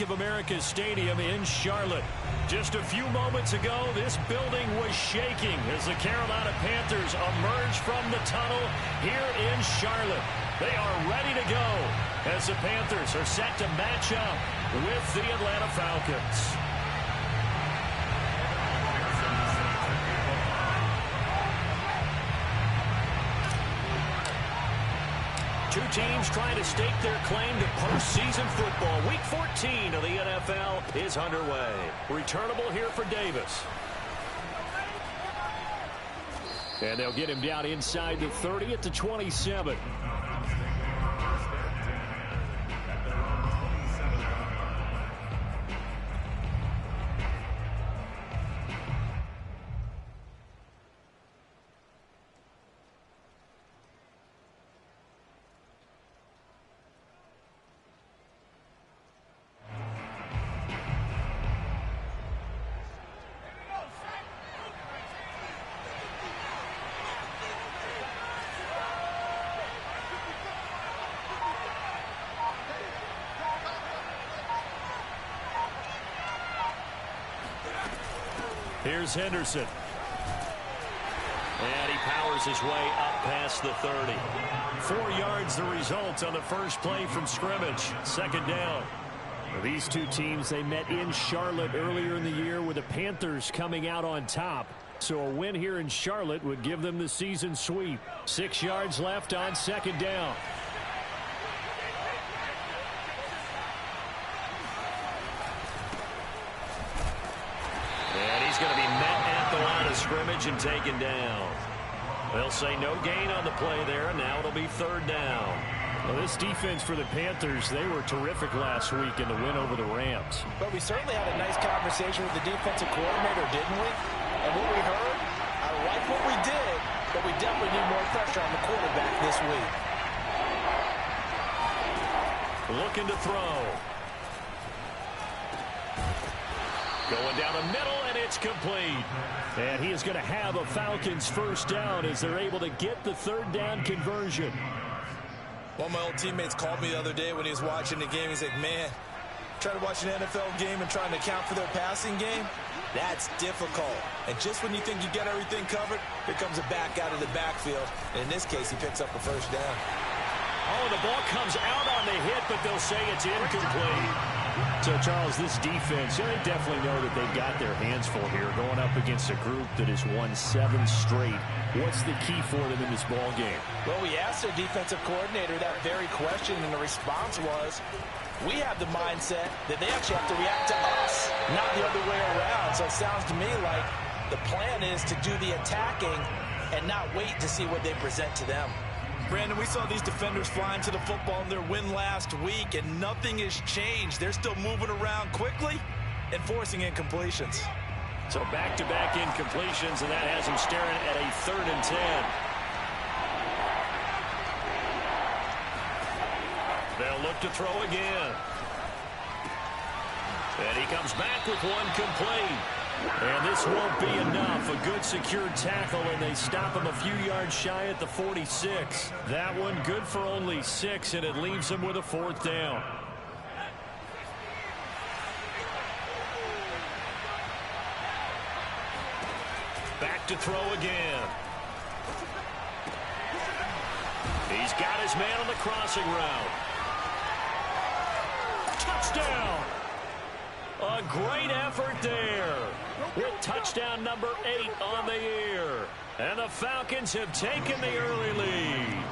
of America Stadium in Charlotte. Just a few moments ago, this building was shaking as the Carolina Panthers emerged from the tunnel here in Charlotte. They are ready to go as the Panthers are set to match up with the Atlanta Falcons. Two teams trying to stake their claim to postseason football. Week 14 of the NFL is underway. Returnable here for Davis. And they'll get him down inside the 30 at the 27. Here's Henderson. And he powers his way up past the 30. 4 yards the result on the first play from scrimmage. Second down. These two teams, they met in Charlotte earlier in the year with the Panthers coming out on top. So a win here in Charlotte would give them the season sweep. 6 yards left on second down. Going to be met at the line of scrimmage and taken down. They'll say no gain on the play there, and now it'll be third down. Well, this defense for the Panthers, they were terrific last week in the win over the Rams. But we certainly had a nice conversation with the defensive coordinator, didn't we? And what we heard, I like what we did, but we definitely need more pressure on the quarterback this week. Looking to throw. Going down the middle, and it's complete. And he is going to have a Falcons first down as they're able to get the third down conversion. One of my old teammates called me the other day when he was watching the game. He's like, man, trying to watch an NFL game and trying to account for their passing game, that's difficult. And just when you think you get everything covered, here comes a back out of the backfield. And in this case, he picks up the first down. Oh, the ball comes out on the hit, but they'll say it's incomplete. So, Charles, this defense, they definitely know that they've got their hands full here going up against a group that has won 7 straight. What's the key for them in this ball game? Well, we asked their defensive coordinator that very question, and the response was, we have the mindset that they actually have to react to us, not the other way around. So it sounds to me like the plan is to do the attacking and not wait to see what they present to them. Brandon, we saw these defenders flying to the football in their win last week, and nothing has changed. They're still moving around quickly and forcing incompletions. So back-to-back incompletions, and that has him staring at a 3rd and 10. They'll look to throw again. And he comes back with one complete. And this won't be enough. A good secure tackle, and they stop him a few yards shy at the 46. That one good for only 6, and it leaves him with a 4th down. Back to throw again. He's got his man on the crossing route. Touchdown! A great effort there. With touchdown number 8 on the year. And the Falcons have taken the early lead.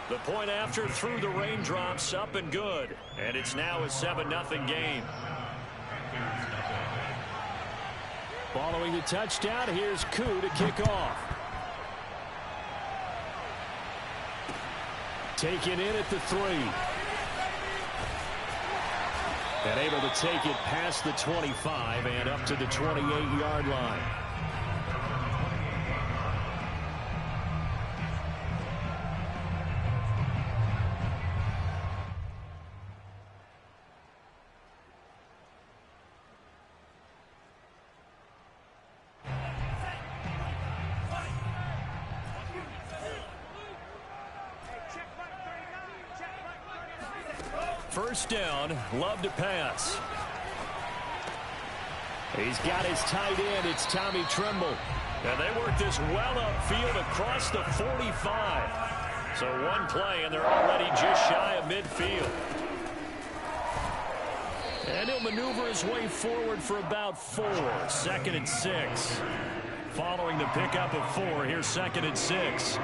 The point after through the raindrops, up and good. And it's now a 7-0 game. Following the touchdown, here's Koo to kick off. Taken in at the 3. And able to take it past the 25 and up to the 28-yard line. First down, Love to pass. He's got his tight end. It's Tommy Tremble. And they work this well upfield across the 45. So one play, and they're already just shy of midfield. And he'll maneuver his way forward for about 4. 2nd and 6. Following the pickup of 4, here's 2nd and 6.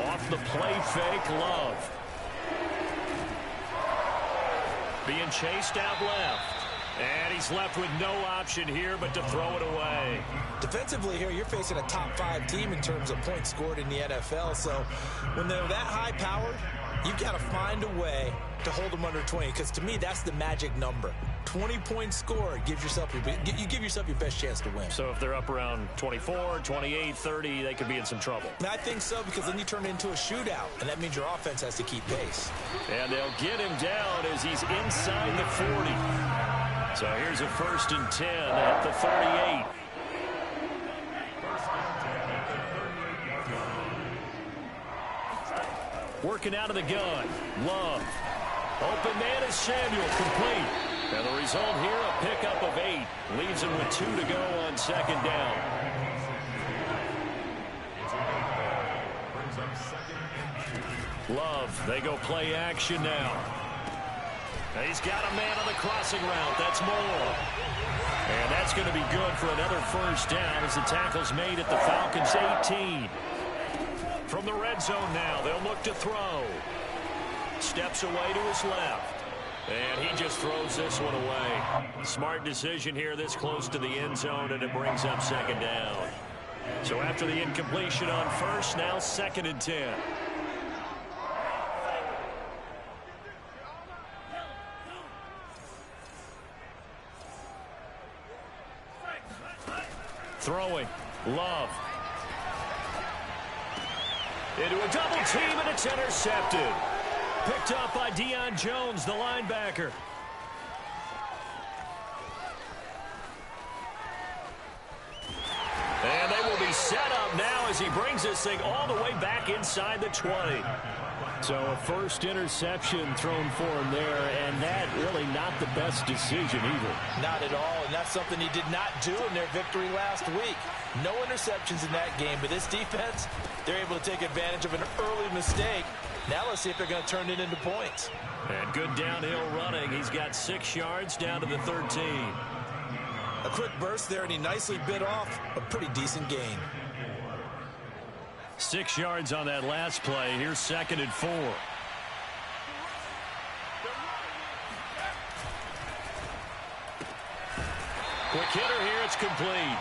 Off the play fake, Love. Being chased out left. And he's left with no option here but to throw it away. Defensively here, you're facing a top 5 team in terms of points scored in the NFL. So when they're that high powered, you've got to find a way to hold them under 20. Because to me, that's the magic number. 20 points scored gives yourself you give yourself your best chance to win. So if they're up around 24, 28, 30, they could be in some trouble. I think so, because then you turn it into a shootout, and that means your offense has to keep pace. And they'll get him down as he's inside the 40. So here's a 1st and 10 at the 38. Working out of the gun. Love. Open man is Samuel, complete. And the result here, a pickup of 8. Leaves him with 2 to go on 2nd down. Love, they go play action now. He's got a man on the crossing route. That's Moore. And that's going to be good for another 1st down as the tackle's made at the Falcons' 18. From the red zone now, they'll look to throw. Steps away to his left. And he just throws this one away. Smart decision here this close to the end zone, and it brings up 2nd down. So after the incompletion on 1st, now 2nd and 10. Throwing. Love. Into a double team, and it's intercepted. Picked up by Deion Jones, the linebacker. And they will be set up now as he brings this thing all the way back inside the 20. So a 1st interception thrown for him there, and that really not the best decision either. Not at all, and that's something he did not do in their victory last week. No interceptions in that game, but this defense, they're able to take advantage of an early mistake. Now let's see if they're going to turn it into points. And good downhill running. He's got 6 yards down to the 13. A quick burst there, and he nicely bit off a pretty decent gain. 6 yards on that last play. Here's 2nd and 4. Quick hitter here. It's complete.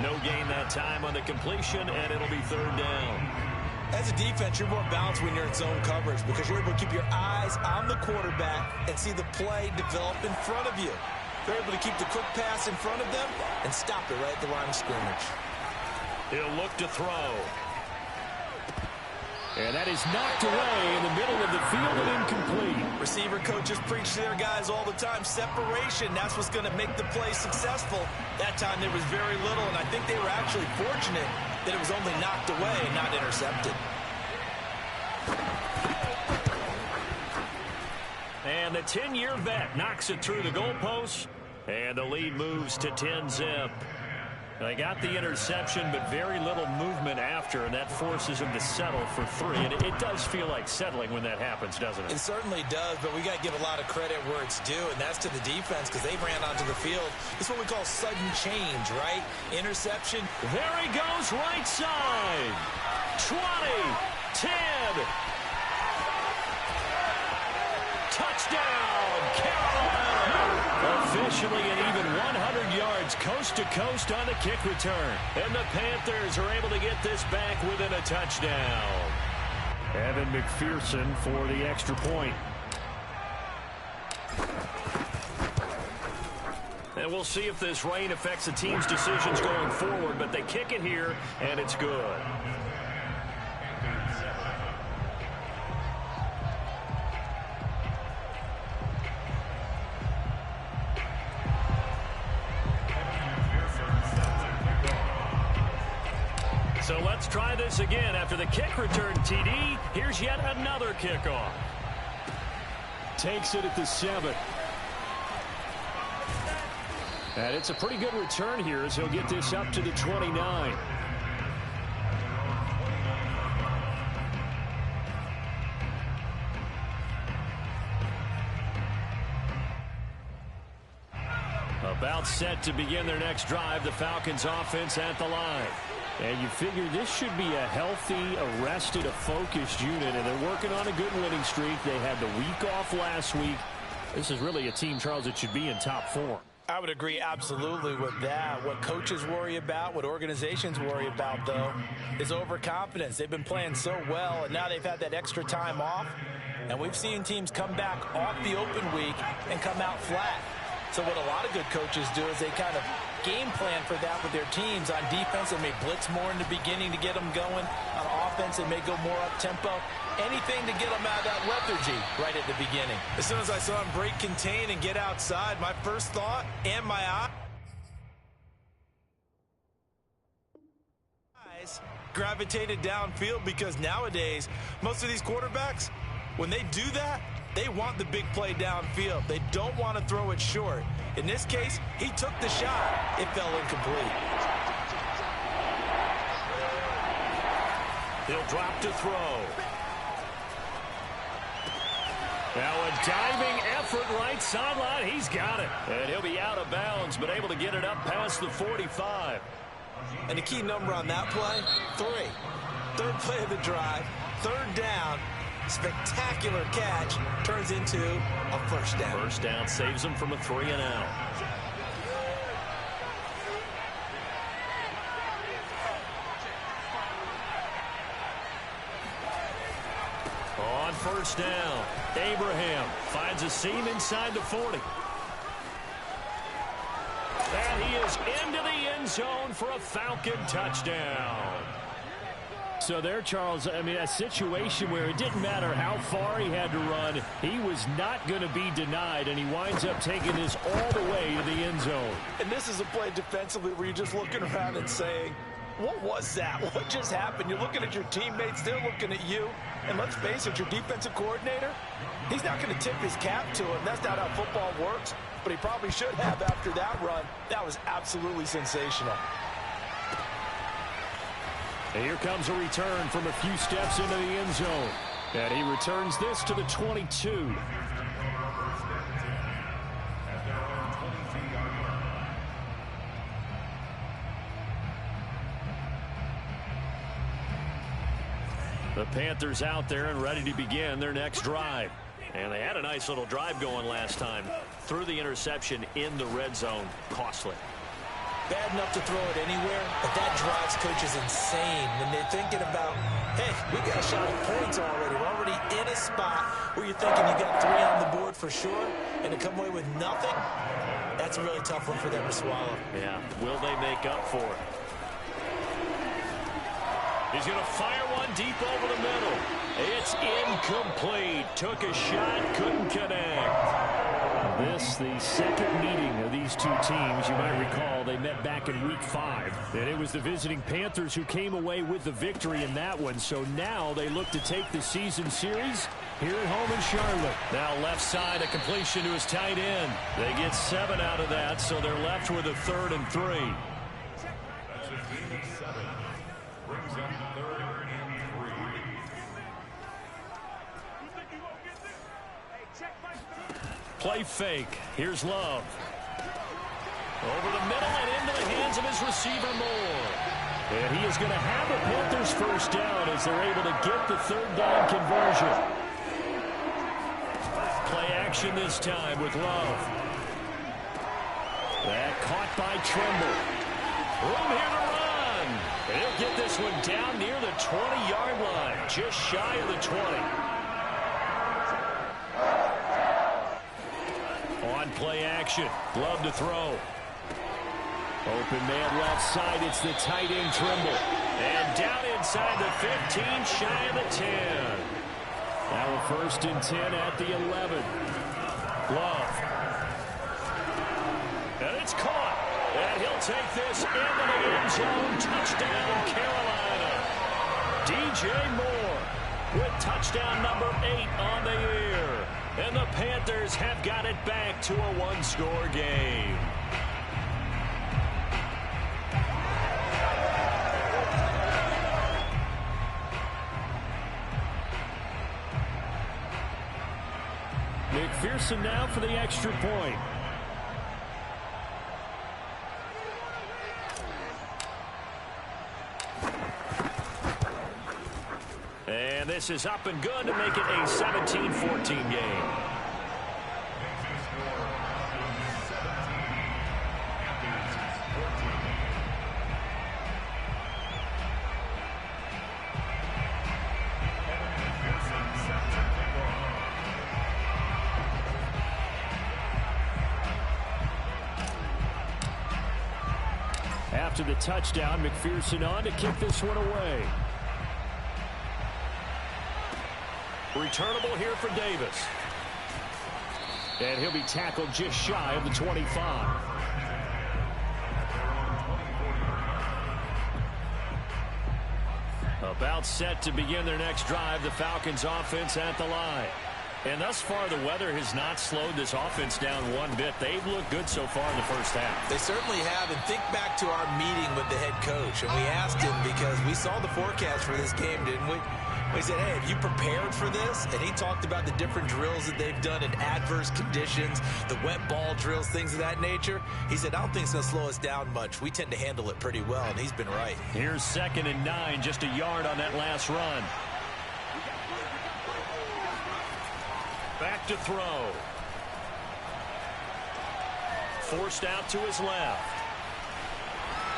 No gain that time on the completion, and it'll be 3rd down. As a defense, you're more balanced when you're in zone coverage because you're able to keep your eyes on the quarterback and see the play develop in front of you. They're able to keep the quick pass in front of them and stop it right at the line of scrimmage. He'll look to throw. And that is knocked away in the middle of the field and incomplete. Receiver coaches preach to their guys all the time. Separation, that's what's going to make the play successful. That time there was very little, and I think they were actually fortunate that it was only knocked away and not intercepted. And the 10-year vet knocks it through the goalpost, and the lead moves to 10-zip. They got the interception, but very little movement after, and that forces them to settle for 3. And it does feel like settling when that happens, doesn't it? It certainly does, but we got to give a lot of credit where it's due, and that's to the defense because they ran onto the field. It's what we call sudden change, right? Interception. There he goes, right side. 20, 10. Touchdown, Carolina. Officially an even 100 yards coast to coast on the kick return. And the Panthers are able to get this back within a touchdown. Evan McPherson for the extra point. And we'll see if this rain affects the team's decisions going forward, but they kick it here, and it's good. So let's try this again. After the kick return TD, here's yet another kickoff. Takes it at the 7. And it's a pretty good return here as he'll get this up to the 29. About set to begin their next drive, the Falcons offense at the line. And you figure this should be a healthy, arrested, a focused unit, and they're working on a good winning streak. They had the week off last week. This is really a team, Charles, that should be in top form. I would agree absolutely with that. What coaches worry about, what organizations worry about, though, is overconfidence. They've been playing so well, and now they've had that extra time off. And we've seen teams come back off the open week and come out flat. So what a lot of good coaches do is they kind of game plan for that with their teams. On defense, they may blitz more in the beginning to get them going. On offense, they may go more up-tempo. Anything to get them out of that lethargy right at the beginning. As soon as I saw him break contain and get outside, my first thought and my eyes gravitated downfield, because nowadays, most of these quarterbacks, when they do that, they want the big play downfield. They don't want to throw it short. In this case, he took the shot. It fell incomplete. He'll drop to throw. Now a diving effort right sideline. He's got it. And he'll be out of bounds, but able to get it up past the 45. And the key number on that play, 3. Third play of the drive, third down. Spectacular catch turns into a first down. First down saves him from a 3-and-out. On first down, Abraham finds a seam inside the 40. And he is into the end zone for a Falcon touchdown. So there, Charles, I mean, a situation where it didn't matter how far he had to run, he was not going to be denied, and he winds up taking this all the way to the end zone. And this is a play defensively where you're just looking around and saying, what was that? What just happened? You're looking at your teammates, they're looking at you. And let's face it, your defensive coordinator, he's not going to tip his cap to him. That's not how football works, but he probably should have after that run. That was absolutely sensational. And here comes a return from a few steps into the end zone. And he returns this to the 22. The Panthers out there and ready to begin their next drive. And they had a nice little drive going last time. Threw the interception in the red zone. Costly. Bad enough to throw it anywhere, but that drives coaches insane when they're thinking about, hey, we got a shot at points already. We're already in a spot where you're thinking you got 3 on the board for sure, and to come away with nothing, that's a really tough one for them to swallow. Yeah, will they make up for it? He's going to fire one deep over the middle. It's incomplete. Took a shot, couldn't connect. This, the second meeting of these two teams. You might recall they met back in week 5. And it was the visiting Panthers who came away with the victory in that one. So now they look to take the season series here at home in Charlotte. Now left side, a completion to his tight end. They get 7 out of that, so they're left with a 3rd and 3. Play fake. Here's Love. Over the middle and into the hands of his receiver, Moore. And he is going to have the Panthers first down as they're able to get the 3rd down conversion. Play action this time with Love. That caught by Trimble. Room here to run. And he'll get this one down near the 20-yard line, just shy of the 20. On play action. Love to throw. Open man left side. It's the tight end Trimble. And down inside the 15, shy of the 10. Now a 1st and 10 at the 11. Love. And it's caught. And he'll take this into the end zone. Touchdown, Carolina. DJ Moore with touchdown number 8 on the year. And the Panthers have got it back to a one-score game. McPherson now for the extra point. And this is up and good to make it a 17-14 game. After the touchdown, McPherson on to kick this one away. Returnable here for Davis. And he'll be tackled just shy of the 25. About set to begin their next drive, the Falcons offense at the line. And thus far, the weather has not slowed this offense down one bit. They've looked good so far in the first half. They certainly have. And think back to our meeting with the head coach. And we asked him because we saw the forecast for this game, didn't we? We said, hey, have you prepared for this? And he talked about the different drills that they've done in adverse conditions, the wet ball drills, things of that nature. He said, I don't think it's going to slow us down much. We tend to handle it pretty well, and he's been right. Here's 2nd and 9, just a yard on that last run. Back to throw. Forced out to his left.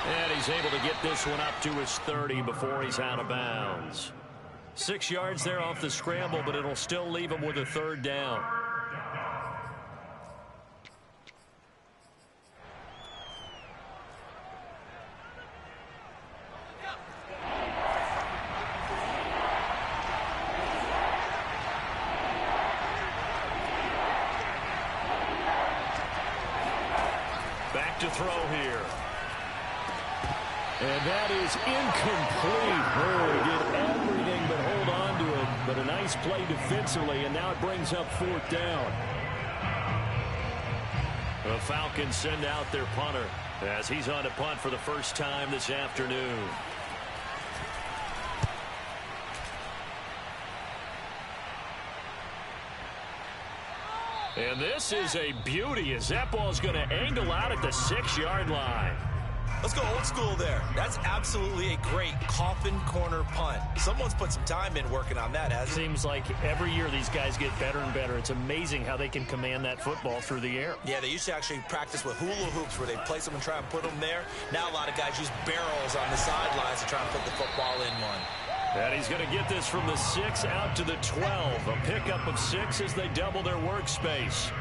And he's able to get this one up to his 30 before he's out of bounds. 6 yards there off the scramble, but it'll still leave him with a 3rd down. Back to throw here. And that is incomplete. He did everything but hold on to it. But a nice play defensively, and now it brings up 4th down. The Falcons send out their punter as he's on to punt for the first time this afternoon. And this is a beauty as that ball is going to angle out at the 6-yard line. Let's go old school there. That's absolutely a great coffin corner punt. Someone's put some time in working on that, hasn't it? Seems like every year these guys get better and better. It's amazing how they can command that football through the air. Yeah, they used to actually practice with hula hoops where they place them and try and put them there. Now a lot of guys use barrels on the sidelines to try and put the football in one. And he's going to get this from the 6 out to the 12. A pickup of 6 as they double their workspace.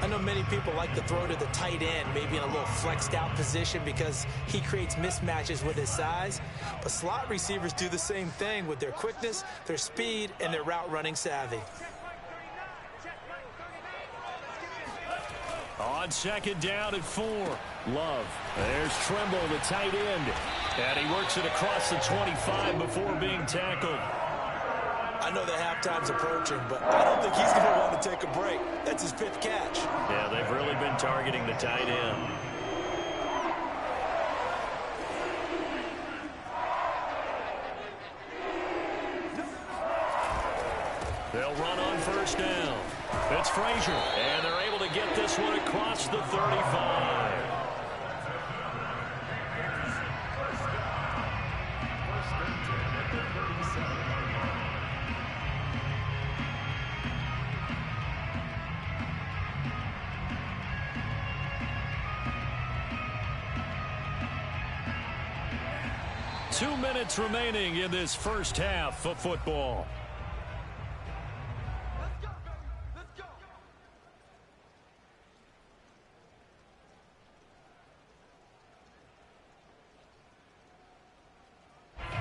I know many people like to throw to the tight end, maybe in a little flexed out position because he creates mismatches with his size. But slot receivers do the same thing with their quickness, their speed, and their route running savvy. On 2nd down at 4. Love. There's Tremble, the tight end. And he works it across the 25 before being tackled. I know that halftime's approaching, but I don't think he's going to want to take a break. That's his 5th catch. Yeah, they've really been targeting the tight end. They'll run on 1st down. It's Frazier, and they're able to get this one across the 35. Two minutes remaining in this first half of football.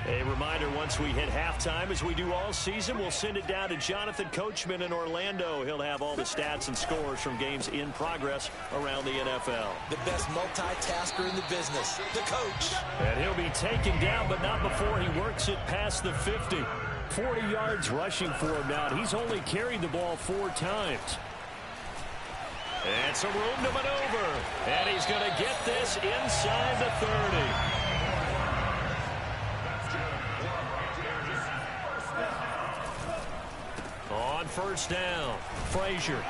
A reminder, once we hit halftime. As we do all season, we'll send it down to Jonathan Coachman in Orlando. He'll have all the stats and scores from games in progress around the NFL. The best multitasker in the business, the coach. And he'll be taken down, but not before he works it past the 50. 40 yards rushing for him now. He's only carried the ball 4 times. And some room to maneuver. And he's going to get this inside the 30. On first down, Frazier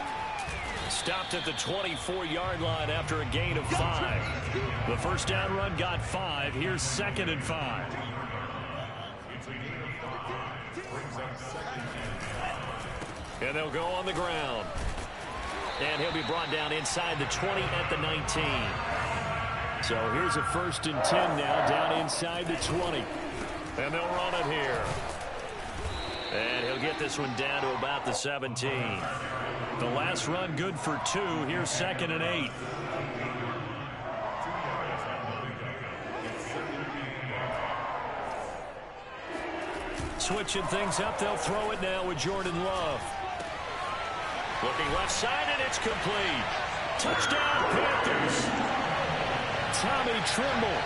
stopped at the 24-yard line after a gain of 5. The first down run got 5. Here's 2nd and 5. And they'll go on the ground. And he'll be brought down inside the 20 at the 19. So here's a 1st and 10 now, down inside the 20. And they'll run it here. And he'll get this one down to about the 17. The last run good for 2. Here's 2nd and 8. Switching things up, they'll throw it now with Jordan Love. Looking left side, and it's complete. Touchdown, Panthers. Tommy Tremble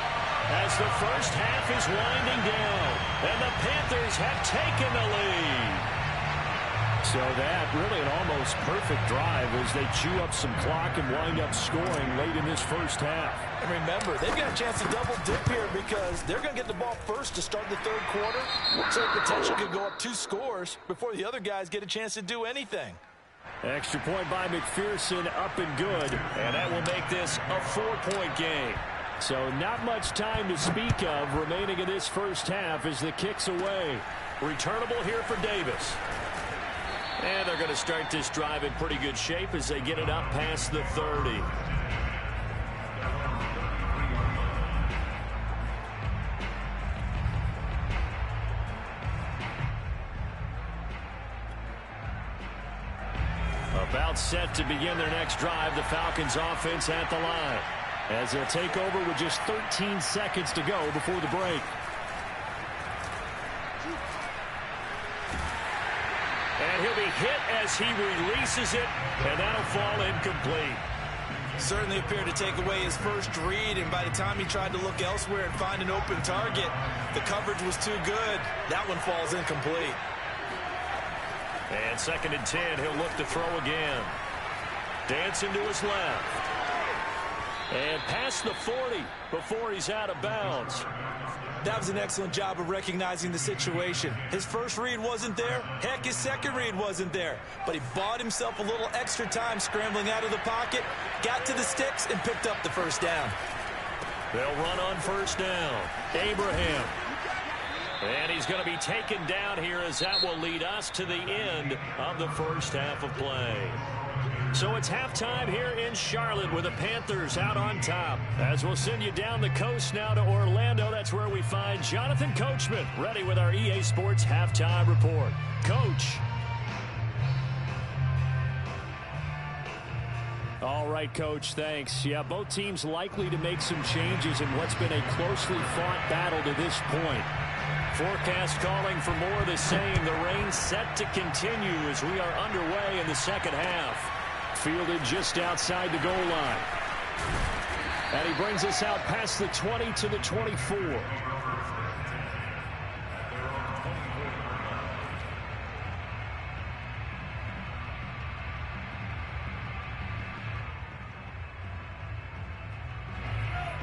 as the first half is winding down, and the Panthers have taken the lead. So that really an almost perfect drive as they chew up some clock and wind up scoring late in this first half. And remember, they've got a chance to double dip here because they're going to get the ball first to start the 3rd quarter. So the potential could go up 2 scores before the other guys get a chance to do anything. Extra point by McPherson, up and good. And that will make this a 4-point game. So not much time to speak of remaining in this first half as the kick's away. Returnable here for Davis. And they're going to start this drive in pretty good shape as they get it up past the 30. About set to begin their next drive, the Falcons offense at the line. As they'll take over with just 13 seconds to go before the break. And he'll be hit as he releases it, and that'll fall incomplete. Certainly appeared to take away his first read, and by the time he tried to look elsewhere and find an open target, the coverage was too good. That one falls incomplete. And 2nd and 10, he'll look to throw again. Dancing to his left. And past the 40 before he's out of bounds. That was an excellent job of recognizing the situation. His first read wasn't there. Heck, his second read wasn't there. But he bought himself a little extra time scrambling out of the pocket, got to the sticks, and picked up the first down. They'll run on first down. Abraham. And he's going to be taken down here as that will lead us to the end of the first half of play. So it's halftime here in Charlotte with the Panthers out on top. As we'll send you down the coast now to Orlando, that's where we find Jonathan Coachman ready with our EA Sports halftime report. Coach. All right, Coach, thanks. Yeah, both teams likely to make some changes in what's been a closely fought battle to this point. Forecast calling for more of the same. The rain set to continue as we are underway in the second half. Fielded just outside the goal line. And he brings us out past the 20 to the 24.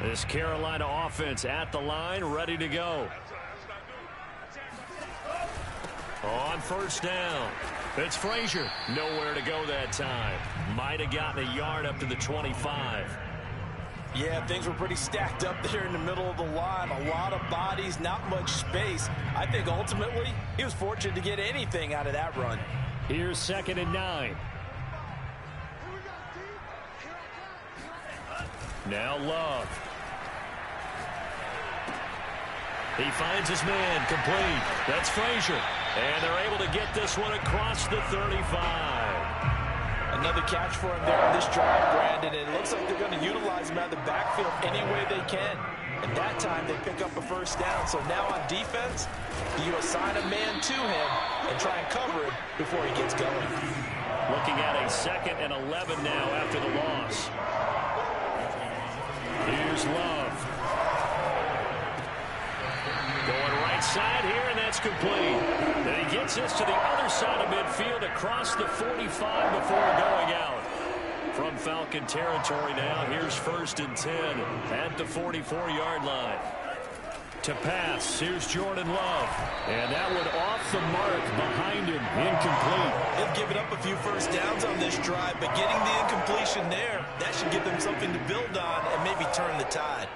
This Carolina offense at the line, ready to go. On first down, it's Frazier. Nowhere to go that time. Might have gotten a yard up to the 25. Yeah, things were pretty stacked up there in the middle of the line. A lot of bodies, not much space. I think ultimately he was fortunate to get anything out of that run. Here's 2nd and 9. Now Love. He finds his man, complete. That's Frazier. And they're able to get this one across the 35. Another catch for him there on this drive, Brandon. And it looks like they're going to utilize him out of the backfield any way they can. And that time they pick up a first down. So now on defense, you assign a man to him and try and cover him before he gets going. Looking at a 2nd and 11 now after the loss. Here's Love. Going right side here, and that's complete. And he gets this to the other side of midfield across the 45 before going out. From Falcon territory now, here's 1st and 10 at the 44-yard line. To pass, here's Jordan Love. And that one off the mark behind him, incomplete. They've given up a few first downs on this drive, but getting the incompletion there, that should give them something to build on and maybe turn the tide.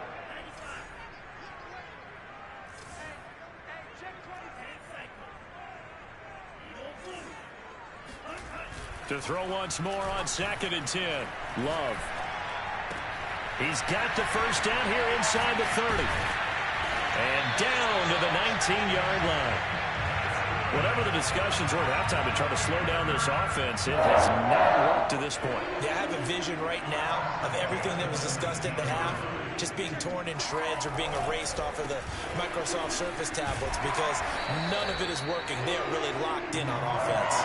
To throw once more on 2nd and 10. Love. He's got the first down here inside the 30. And down to the 19-yard line. Whatever the discussions were at halftime to try to slow down this offense, it has not worked to this point. Yeah, I have a vision right now of everything that was discussed at the half just being torn in shreds or being erased off of the Microsoft Surface tablets because none of it is working. They are really locked in on offense.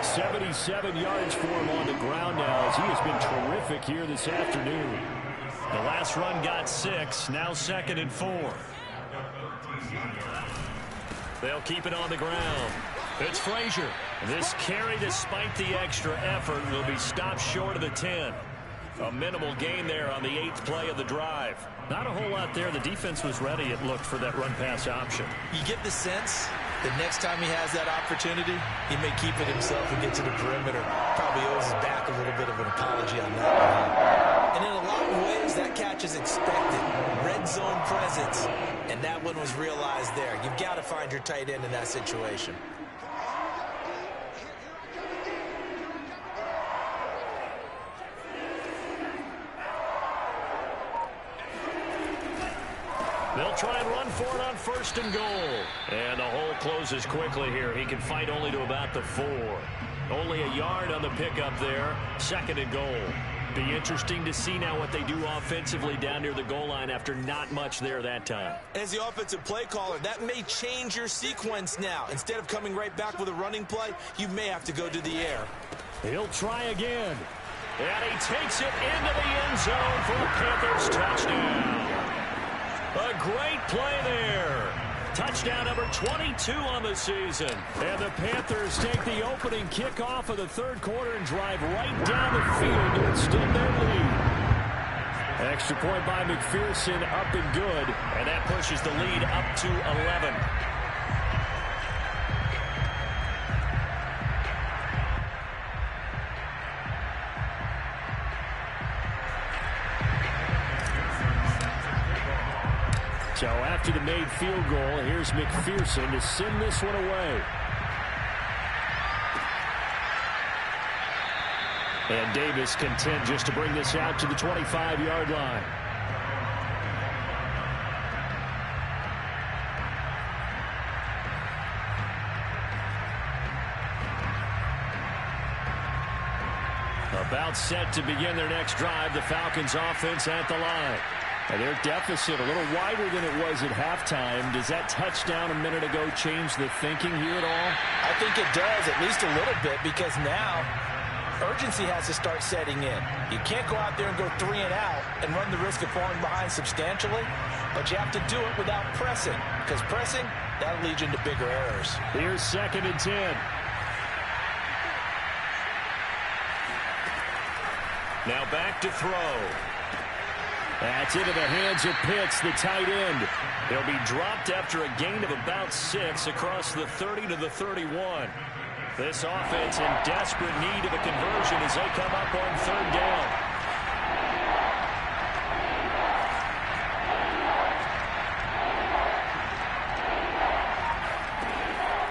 77 yards for him on the ground now as he has been terrific here this afternoon. The last run got 6, now 2nd and 4. They'll keep it on the ground. It's Frazier. This carry, despite the extra effort, will be stopped short of the 10. A minimal gain there on the 8th play of the drive. Not a whole lot there. The defense was ready, it looked, for that run-pass option. You get the sense that next time he has that opportunity, he may keep it himself and get to the perimeter. Probably owes his back a little bit of an apology on that one. And in a lot of ways, that catch is expected. Red zone presence. And that one was realized there. You've got to find your tight end in that situation. They'll try and run for it on 1st and goal. And the hole closes quickly here. He can fight only to about the 4. Only a yard on the pickup there. 2nd and goal. Be interesting to see now what they do offensively down near the goal line after not much there that time. As the offensive play caller, that may change your sequence now. Instead of coming right back with a running play, you may have to go to the air. He'll try again. And he takes it into the end zone for a Panthers touchdown. A great play there. Touchdown number 22 on the season. And the Panthers take the opening kickoff of the 3rd quarter and drive right down the field to extend their lead. Extra point by McPherson, up and good. And that pushes the lead up to 11. So after the made field goal, here's McPherson to send this one away. And Davis content just to bring this out to the 25-yard line. About set to begin their next drive, the Falcons offense at the line. And their deficit a little wider than it was at halftime. Does that touchdown a minute ago change the thinking here at all? I think it does, at least a little bit, because now urgency has to start setting in. You can't go out there and go 3 and out and run the risk of falling behind substantially, but you have to do it without pressing, because pressing, that'll lead you into bigger errors. Here's 2nd and 10. Now back to throw. That's into the hands of Pitts, the tight end. They'll be dropped after a gain of about 6 across the 30 to the 31. This offense in desperate need of a conversion as they come up on 3rd down.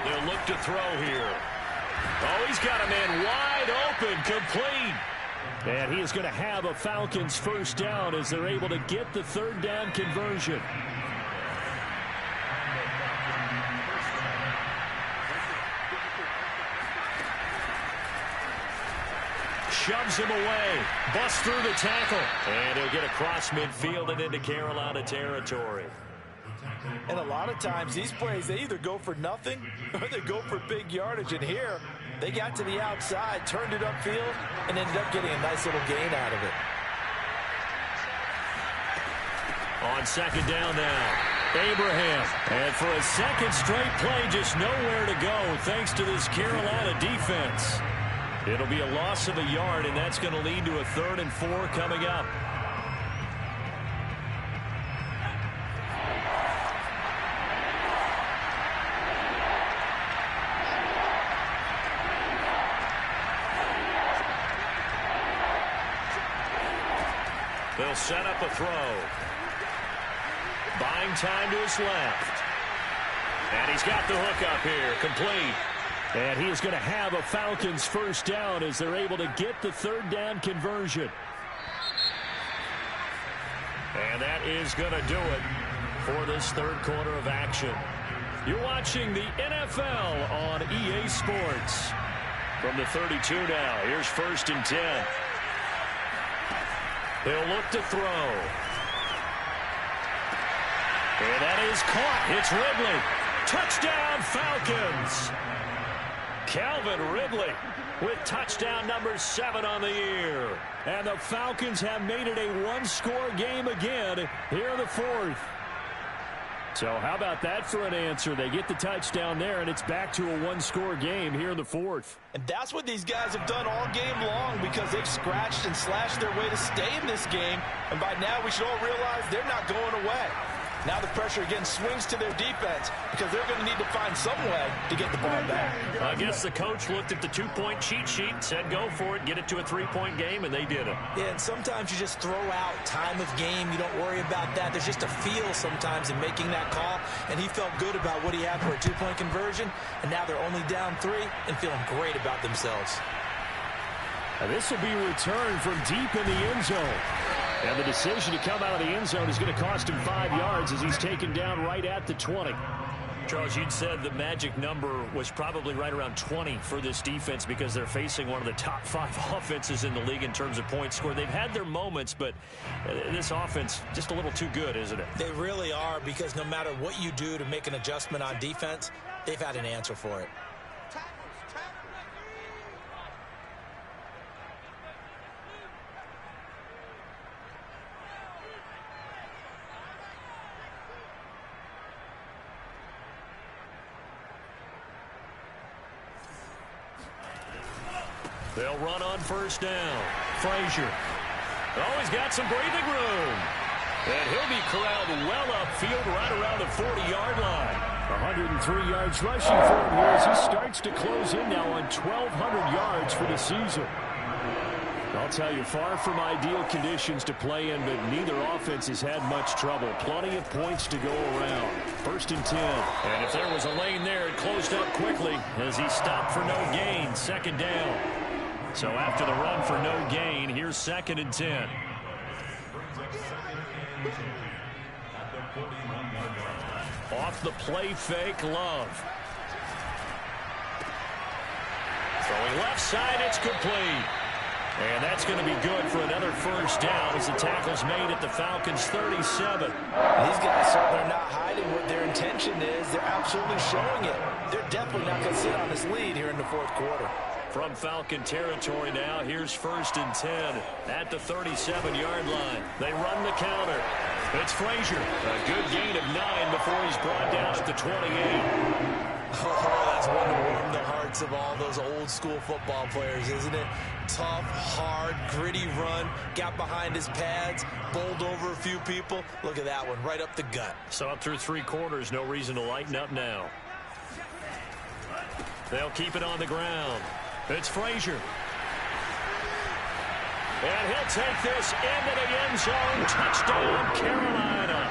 They'll look to throw here. Oh, he's got a man wide open, complete. And he is going to have a Falcons first down as they're able to get the 3rd down conversion. shoves him away. Busts through the tackle. And he'll get across midfield and into Carolina territory. And a lot of times these plays, they either go for nothing or they go for big yardage. And here, they got to the outside, turned it upfield, and ended up getting a nice little gain out of it. On second down now, Abraham. And for a second straight play, just nowhere to go thanks to this Carolina defense. It'll be a loss of a yard, and that's going to lead to a 3rd and 4 coming up. They'll set up a throw. Buying time to his left. And he's got the hook up here, complete. And he is going to have a Falcons first down as they're able to get the 3rd down conversion. And that is going to do it for this 3rd quarter of action. You're watching the NFL on EA Sports. From the 32 now, here's 1st and 10. He'll look to throw. And that is caught. It's Ridley. Touchdown, Falcons. Calvin Ridley with touchdown number 7 on the year. And the Falcons have made it a one-score game again here in the 4th. So how about that for an answer? They get the touchdown there, and it's back to a one-score game here in the 4th. And that's what these guys have done all game long because they've scratched and slashed their way to stay in this game. And by now we should all realize they're not going away. Now the pressure again swings to their defense because they're going to need to find some way to get the ball back. I guess the coach looked at the 2-point cheat sheet and said go for it, get it to a 3-point game, and they did it. Yeah, and sometimes you just throw out time of game. You don't worry about that. There's just a feel sometimes in making that call, and he felt good about what he had for a 2-point conversion, and now they're only down 3 and feeling great about themselves. And this will be returned from deep in the end zone. And the decision to come out of the end zone is going to cost him 5 yards as he's taken down right at the 20. Charles, you'd said the magic number was probably right around 20 for this defense because they're facing one of the top 5 offenses in the league in terms of points scored. They've had their moments, but this offense just a little too good, isn't it? They really are because no matter what you do to make an adjustment on defense, they've had an answer for it. They'll run on first down. Frazier. Oh, he's got some breathing room. And he'll be corralled well upfield right around the 40-yard line. 103 yards rushing for him here as he starts to close in now on 1,200 yards for the season. I'll tell you, far from ideal conditions to play in, but neither offense has had much trouble. Plenty of points to go around. 1st and 10. And if there was a lane there, it closed up quickly as he stopped for no gain. 2nd down. So after the run for no gain, here's 2nd and 10. Off the play fake, Love. Throwing left side, it's complete. And that's going to be good for another first down as the tackle's made at the Falcons' 37. These guys certainly are not hiding what their intention is. They're absolutely showing it. They're definitely not going to sit on this lead here in the 4th quarter. From Falcon territory now, here's 1st and 10 at the 37-yard line. They run the counter. It's Frazier. A good gain of 9 before he's brought down at the 28. Oh, that's one to warm the hearts of all those old-school football players, isn't it? Tough, hard, gritty run. Got behind his pads, bowled over a few people. Look at that one, right up the gut. So up through 3 quarters, no reason to lighten up now. They'll keep it on the ground. It's Frazier. And he'll take this into the end zone. Touchdown, Carolina.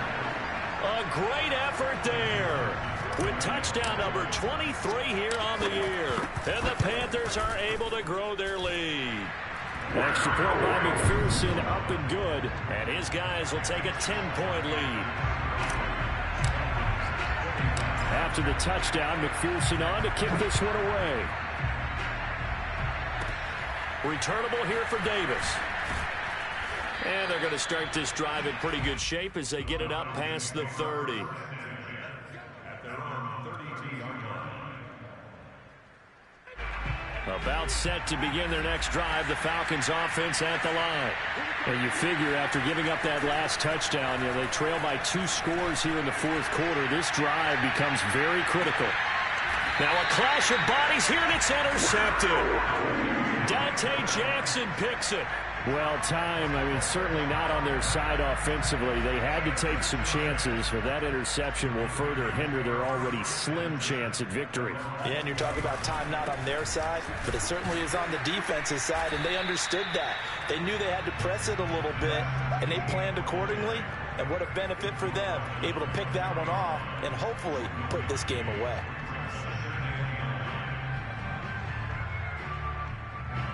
A great effort there. With touchdown number 23 here on the year. And the Panthers are able to grow their lead. Extra point by McPherson, up and good. And his guys will take a 10-point lead. After the touchdown, McPherson on to kick this one away. Returnable here for Davis. And they're going to start this drive in pretty good shape as they get it up past the 30. About set to begin their next drive, the Falcons offense at the line. And you figure after giving up that last touchdown, they trail by 2 scores here in the fourth quarter. This drive becomes very critical. Now a clash of bodies here, and it's intercepted. Dante Jackson picks it. Well, time, certainly not on their side offensively. They had to take some chances, but that interception will further hinder their already slim chance at victory. Yeah, and you're talking about time not on their side, but it certainly is on the defensive side, and they understood that. They knew they had to press it a little bit, and they planned accordingly, and what a benefit for them, able to pick that one off and hopefully put this game away.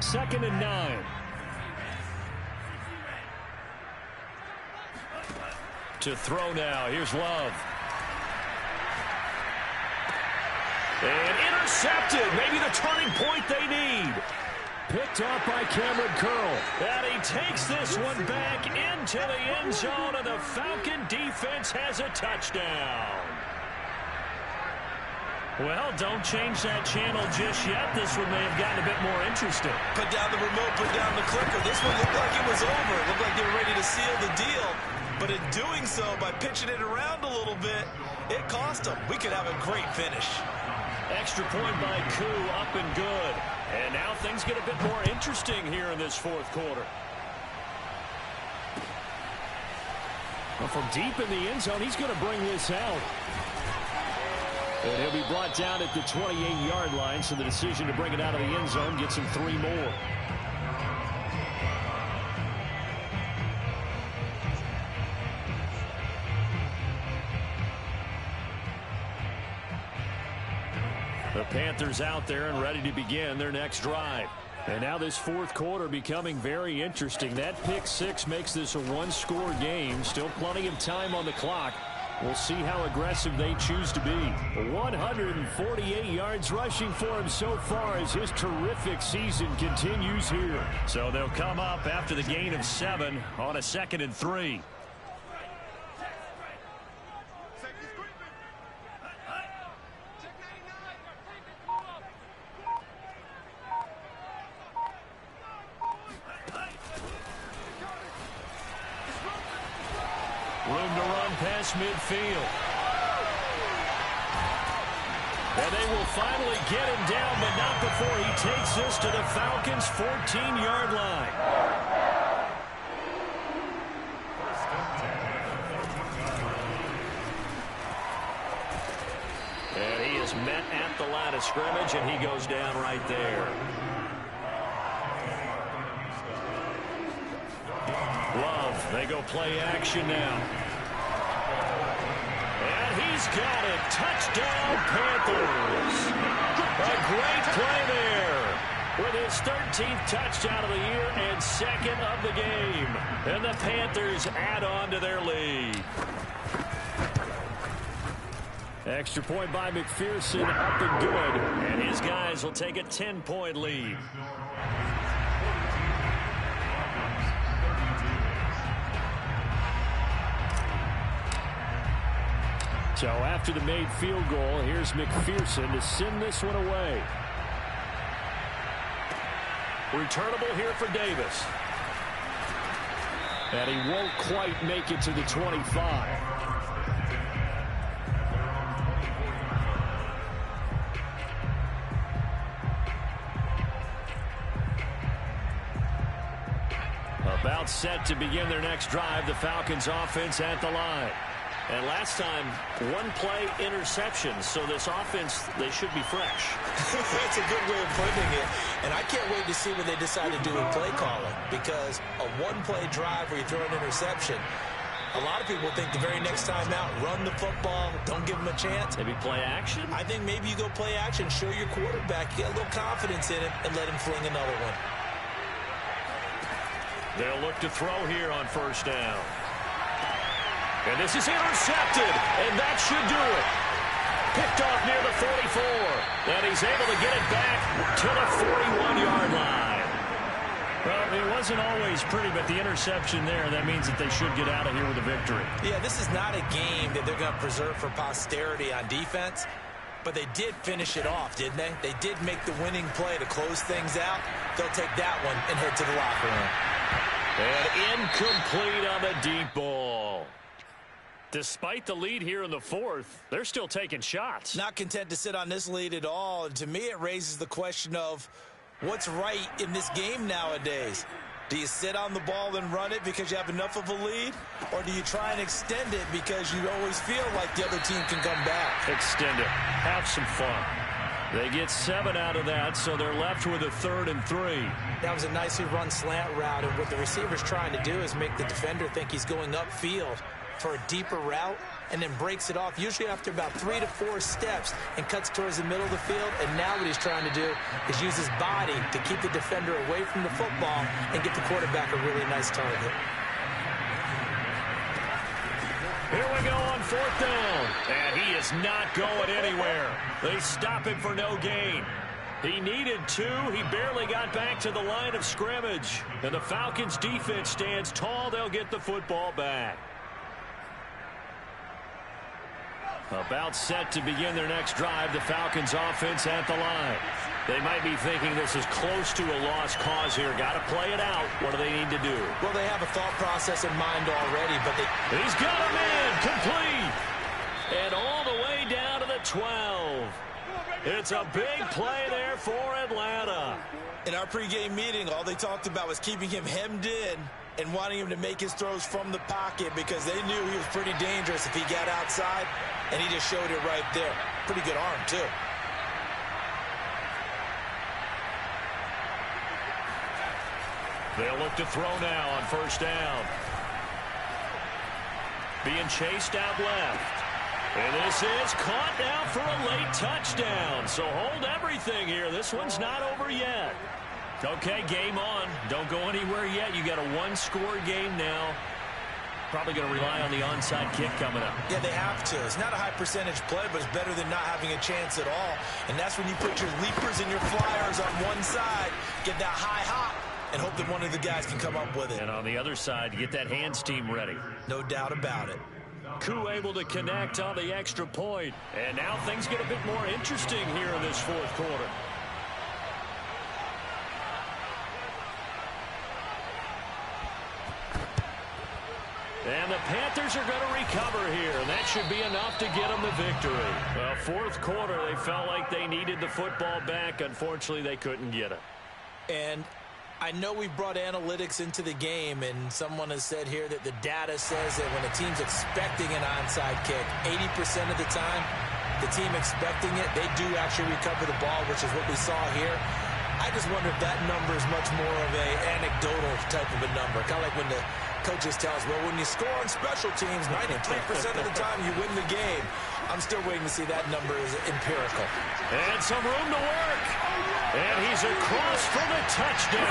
Second and 9. To throw now. Here's Love. And intercepted. Maybe the turning point they need. Picked off by Cameron Curl. And he takes this one back into the end zone, and the Falcon defense has a touchdown. Well, don't change that channel just yet. This one may have gotten a bit more interesting. Put down the remote, put down the clicker. This one looked like it was over. It looked like they were ready to seal the deal. But in doing so, by pitching it around a little bit, it cost them. We could have a great finish. Extra point by Koo, up and good. And now things get a bit more interesting here in this fourth quarter. Well, from deep in the end zone, he's going to bring this out. And he'll be brought down at the 28-yard line, so the decision to bring it out of the end zone gets him 3 more. The Panthers out there and ready to begin their next drive. And now this fourth quarter becoming very interesting. That pick 6 makes this a 1-score game. Still plenty of time on the clock. We'll see how aggressive they choose to be. 148 yards rushing for him so far as his terrific season continues here. So they'll come up after the gain of 7 on a 2nd and 3. Room to run past midfield. And they will finally get him down, but not before he takes this to the Falcons' 14-yard line. And he is met at the line of scrimmage, and he goes down right there. Love, they go play action now. And he's got it. Touchdown, Panthers. A great play there with his 13th touchdown of the year and 2nd of the game. And the Panthers add on to their lead. Extra point by McPherson, up and good. And his guys will take a 10-point lead. So after the made field goal, here's McPherson to send this one away. Returnable here for Davis. And he won't quite make it to the 25. About set to begin their next drive, the Falcons offense at the line. And last time, 1-play interception. So this offense, they should be fresh. That's a good way of putting it. And I can't wait to see what they decide to do with play calling. Because a 1-play drive where you throw an interception, a lot of people think the very next time out, run the football, don't give them a chance. Maybe play action? I think maybe you go play action, show your quarterback, get a little confidence in him, and let him fling another one. They'll look to throw here on first down. And this is intercepted, and that should do it. Picked off near the 44, and he's able to get it back to the 41-yard line. Well, it wasn't always pretty, but the interception there, that means that they should get out of here with a victory. Yeah, this is not a game that they're going to preserve for posterity on defense, but they did finish it off, didn't they? They did make the winning play to close things out. They'll take that one and head to the locker room. And incomplete on the deep ball. Despite the lead here in the fourth, they're still taking shots. Not content to sit on this lead at all. And to me, it raises the question of what's right in this game nowadays. Do you sit on the ball and run it because you have enough of a lead? Or do you try and extend it because you always feel like the other team can come back? Extend it. Have some fun. They get 7 out of that, so they're left with a 3rd and 3. That was a nicely run slant route, and what the receiver's trying to do is make the defender think he's going upfield for a deeper route and then breaks it off, usually after about 3 to 4 steps, and cuts towards the middle of the field. And now what he's trying to do is use his body to keep the defender away from the football and get the quarterback a really nice target. Here we go on 4th down. And he is not going anywhere. They stop him for no gain. He needed 2. He barely got back to the line of scrimmage. And the Falcons' defense stands tall. They'll get the football back. About set to begin their next drive, the Falcons offense at the line. They might be thinking this is close to a lost cause here. Got to play it out. What do they need to do? Well, they have a thought process in mind already, but He's got him in, complete. And all the way down to the 12. It's a big play there for Atlanta. in our pregame meeting, all they talked about was keeping him hemmed in and wanting him to make his throws from the pocket because they knew he was pretty dangerous if he got outside, and he just showed it right there. Pretty good arm, too. They'll look to throw now on first down. Being chased out left. And this is caught now for a late touchdown. So hold everything here. This one's not over yet. Okay, game on. Don't go anywhere yet. You got a one-score game now. Probably going to rely on the onside kick coming up. Yeah, they have to. It's not a high percentage play, but it's better than not having a chance at all. And that's when you put your leapers and your flyers on one side, get that high hop, and hope that one of the guys can come up with it. And on the other side, get that hands team ready. No doubt about it. Koo able to connect on the extra point. And now things get a bit more interesting here in this fourth quarter. And the Panthers are going to recover here, and that should be enough to get them the victory. Well, fourth quarter, they felt like they needed the football back. Unfortunately, they couldn't get it. And I know we brought analytics into the game, and someone has said here that the data says that when a team's expecting an onside kick, 80% of the time, the team expecting it, they do actually recover the ball, which is what we saw here. I just wonder if that number is much more of a anecdotal type of a number, kind of like when the coaches tell us, well, when you score on special teams, 93% of the time you win the game. I'm still waiting to see that number is empirical. And some room to work. And he's across for the touchdown.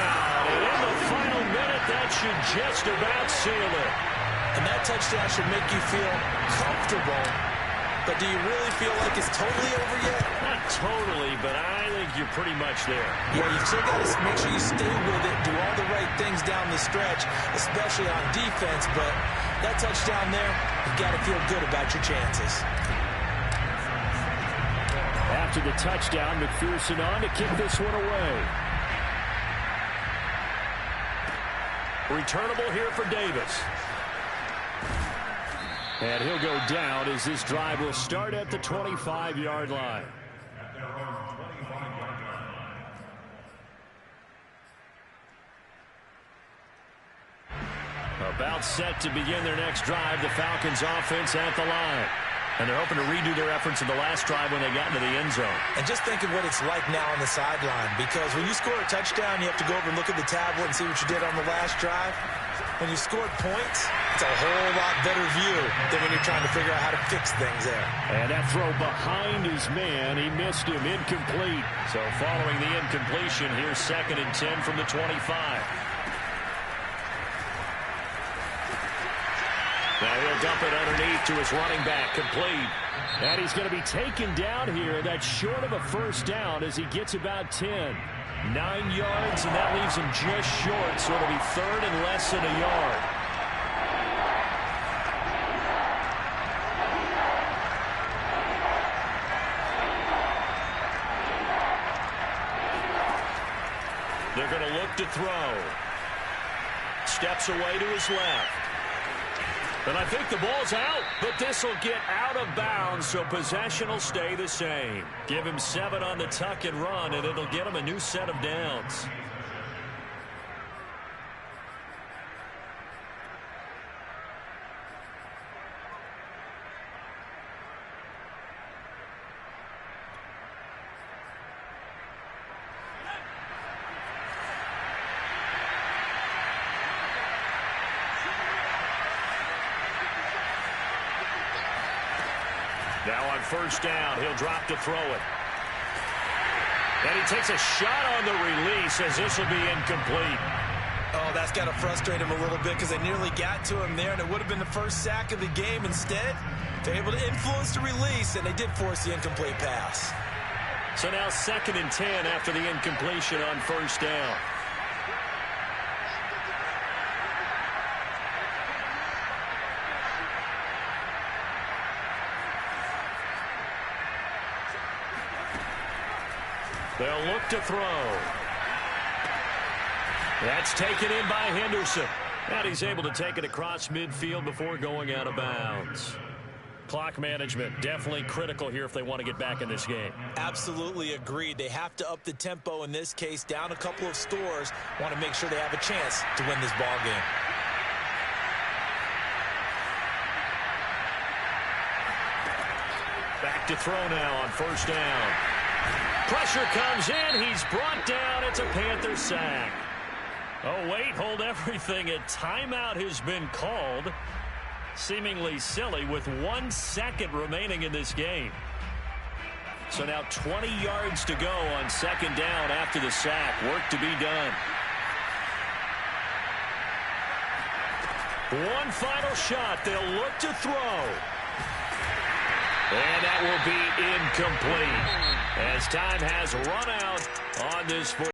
And in the final minute, that should just about seal it. And that touchdown should make you feel comfortable. But do you really feel like it's totally over yet? Not totally, but I think you're pretty much there. Yeah, you've still got to make sure you stay with it, do all the right things down the stretch, especially on defense. But that touchdown there, you've got to feel good about your chances. After the touchdown, McPherson on to kick this one away. Returnable here for Davis. And he'll go down as this drive will start at the 25-yard line. About set to begin their next drive, the Falcons offense at the line. And they're hoping to redo their efforts in the last drive when they got into the end zone. And just think of what it's like now on the sideline, because when you score a touchdown, you have to go over and look at the tablet and see what you did on the last drive. When you scored points, it's a whole lot better view than when you're trying to figure out how to fix things there. And that throw behind his man, he missed him, incomplete. So following the incompletion, here's 2nd and 10 from the 25. Now he'll dump it underneath to his running back, complete. And he's going to be taken down here. That's short of a first down as he gets about 10. 9 yards, and that leaves him just short, so it'll be 3rd and less than a yard. They're going to look to throw. Steps away to his left. And I think the ball's out, but this will get out of bounds, so possession will stay the same. Give him 7 on the tuck and run, and it'll get him a new set of downs. Now on 1st down, he'll drop to throw it. And he takes a shot on the release as this will be incomplete. Oh, that's got to frustrate him a little bit because they nearly got to him there, and it would have been the first sack of the game. Instead, they're able to influence the release, and they did force the incomplete pass. So now 2nd and 10 after the incompletion on 1st down. They'll look to throw. That's taken in by Henderson. And he's able to take it across midfield before going out of bounds. Clock management definitely critical here if they want to get back in this game. Absolutely agreed. They have to up the tempo in this case, down a couple of scores. Want to make sure they have a chance to win this ball game. Back to throw now on 1st down. Pressure comes in. He's brought down. It's a Panther sack. Oh, wait, hold everything. A timeout has been called. Seemingly silly with 1 second remaining in this game. So now 20 yards to go on 2nd down after the sack. Work to be done. One final shot. They'll look to throw. And that will be incomplete as time has run out on this.